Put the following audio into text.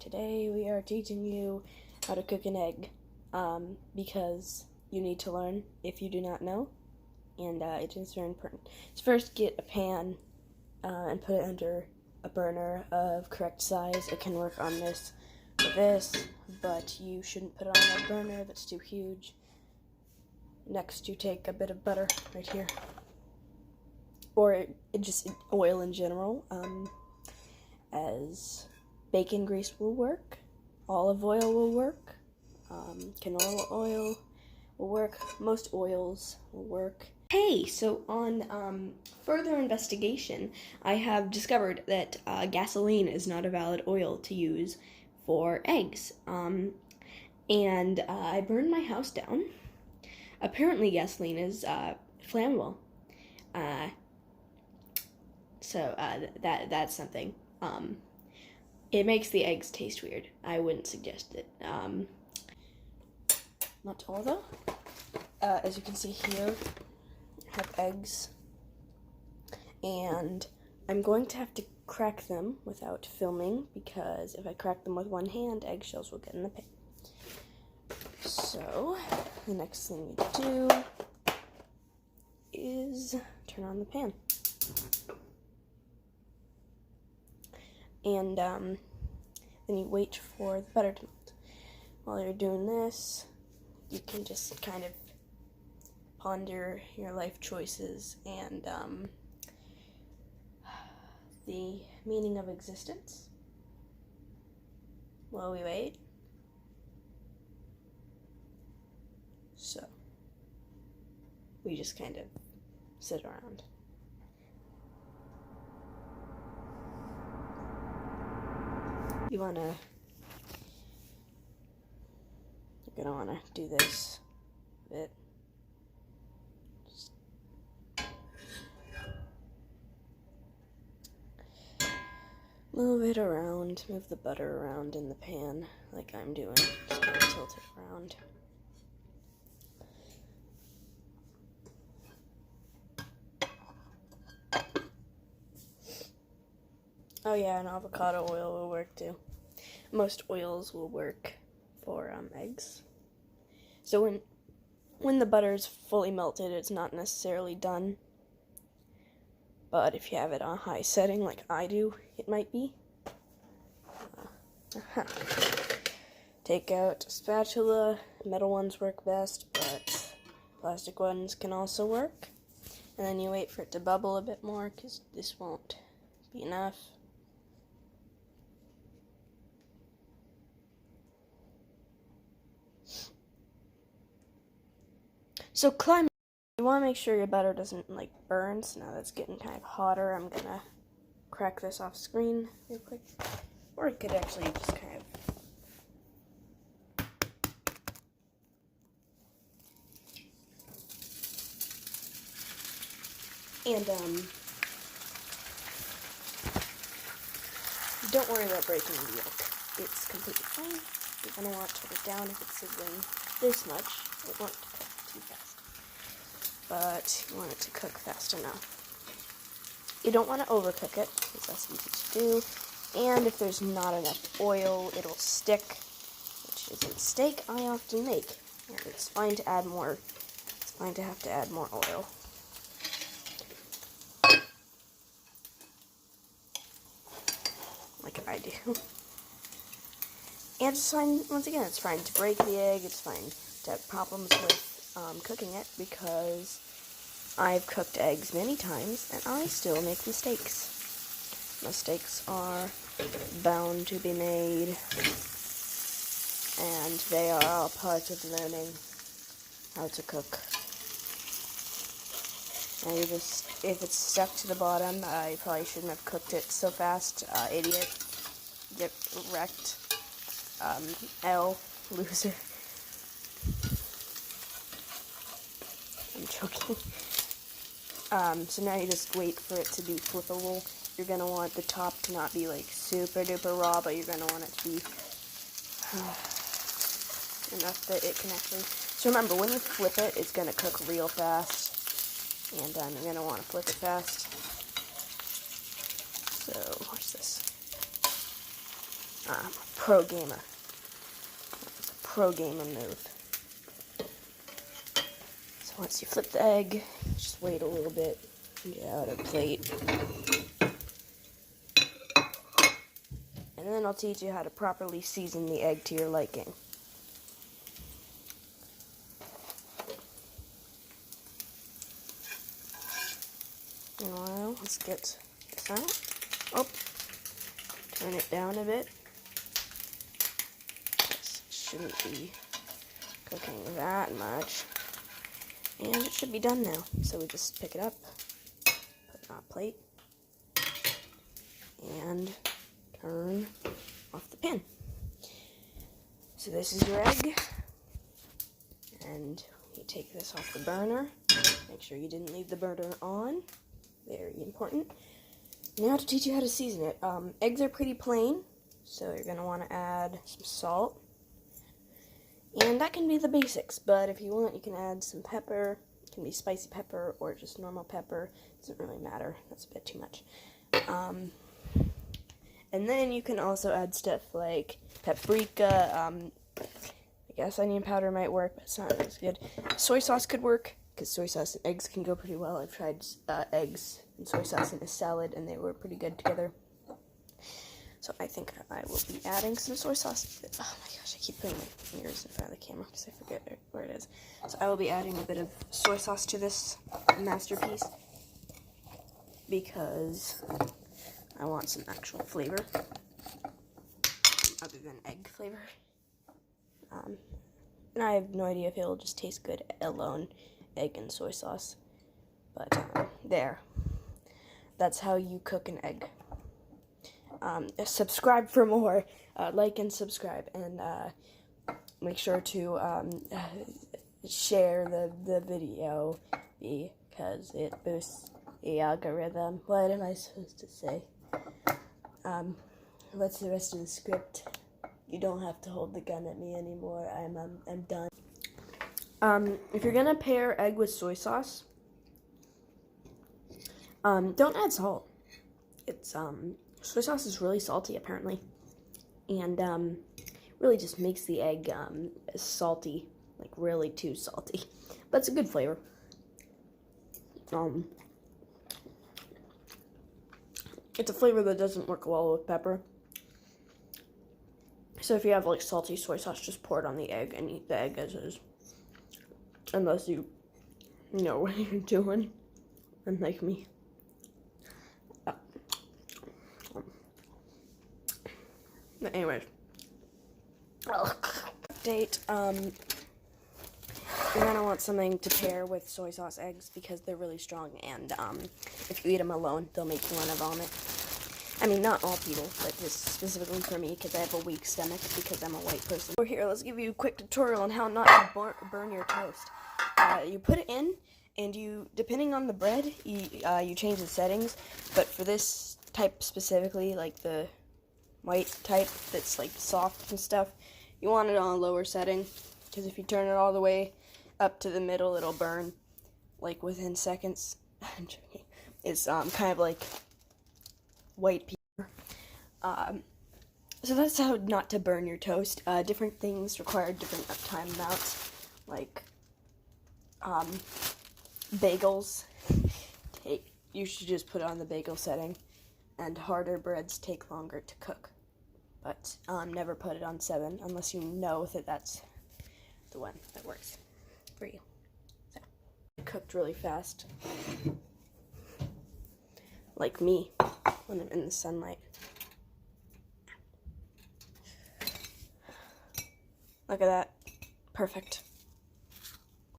Today we are teaching you how to cook an egg, because you need to learn if you do not know, and it is very important. So first get a pan and put it under a burner of correct size. It can work on this or this, but you shouldn't put it on a burner that's too huge. Next you take a bit of butter right here, or just oil in general, as bacon grease will work, olive oil will work, canola oil will work, most oils will work. Hey, so on further investigation, I have discovered that gasoline is not a valid oil to use for eggs, and I burned my house down. Apparently gasoline is flammable, so that's something. It makes the eggs taste weird. I wouldn't suggest it. Not all though. As you can see here, I have eggs, and I'm going to have to crack them without filming, because if I crack them with one hand, eggshells will get in the pan. So the next thing you do is turn on the pan. And then you wait for the butter to melt. While you're doing this, you can just kind of ponder your life choices and the meaning of existence while we wait. So we just kind of sit around. You're gonna wanna do this a bit. Just move it around, move the butter around in the pan like I'm doing. Just kind of tilt it around. Oh yeah, and avocado oil will work too. Most oils will work for eggs. So when the butter is fully melted, it's not necessarily done. But if you have it on high setting like I do, it might be. Take out a spatula. Metal ones work best, but plastic ones can also work. And then you wait for it to bubble a bit more, because this won't be enough. So you want to make sure your butter doesn't burn. So now that's getting kind of hotter, I'm gonna crack this off screen real quick. Or it could actually just kind of don't worry about breaking the yolk. It's completely fine. You're gonna want to turn it down if it's sizzling this much. It won't cook too fast, but you want it to cook fast enough. You don't want to overcook it, because that's easy to do. And if there's not enough oil, it'll stick, which is a mistake I often make. And it's fine to add more. It's fine to have to add more oil. Like I do. And it's fine, once again, it's fine to break the egg. It's fine to have problems with cooking it, because I've cooked eggs many times, and I still make mistakes. Mistakes are bound to be made, and they are all part of learning how to cook. And if it's stuck to the bottom, I probably shouldn't have cooked it so fast. Idiot. Get wrecked. L. Loser. I'm joking. So now you just wait for it to be flippable. You're gonna want the top to not be super duper raw, but you're gonna want it to be enough that it can actually. So remember, when you flip it, it's gonna cook real fast, and you're gonna want to flip it fast. So watch this. Pro gamer. It's a pro gamer move. So once you flip the egg, just wait a little bit and get out a plate. And then I'll teach you how to properly season the egg to your liking. Meanwhile, let's get this out. Oh, turn it down a bit. This shouldn't be cooking that much. And it should be done now. So we just pick it up, put it on a plate, and turn off the pan. So this is your egg, and you take this off the burner. Make sure you didn't leave the burner on. Very important. Now to teach you how to season it. Eggs are pretty plain, so you're going to want to add some salt. And that can be the basics, but if you want, you can add some pepper. It can be spicy pepper or just normal pepper. It doesn't really matter. That's a bit too much. And then you can also add stuff like paprika. I guess onion powder might work, but it's not as good. Soy sauce could work, because soy sauce and eggs can go pretty well. I've tried eggs and soy sauce in a salad, and they were pretty good together. So I think I will be adding some soy sauce. Oh my gosh, I keep putting my fingers in front of the camera because I forget where it is. So I will be adding a bit of soy sauce to this masterpiece because I want some actual flavor other than egg flavor. And I have no idea if it'll just taste good alone, egg and soy sauce. But there. That's how you cook an egg. Subscribe for more. Like and subscribe. And make sure to share the video because it boosts the algorithm. What am I supposed to say? What's the rest of the script? You don't have to hold the gun at me anymore. I'm done. If you're gonna pair egg with soy sauce, don't add salt. It's soy sauce is really salty apparently, and really just makes the egg salty, like really too salty. But it's a good flavor. It's a flavor that doesn't work well with pepper. So if you have like salty soy sauce, just pour it on the egg and eat the egg as is. Unless you know what you're doing, unlike me. But anyways. Update, you're gonna want something to pair with soy sauce eggs because they're really strong, and if you eat them alone, they'll make you want to vomit. I mean, not all people, but just specifically for me because I have a weak stomach because I'm a white person. We're here, let's give you a quick tutorial on how not to burn your toast. You put it in, and you, depending on the bread, you change the settings, but for this type specifically, like the white type that's like soft and stuff, you want it on a lower setting, because if you turn it all the way up to the middle, it'll burn, like, within seconds. I'm joking. It's kind of like white paper. So that's how not to burn your toast. Different things require different time amounts, like bagels. You should just put it on the bagel setting, and harder breads take longer to cook. But never put it on 7 unless you know that that's the one that works for you. So, it cooked really fast, like me when I'm in the sunlight. Look at that, perfect.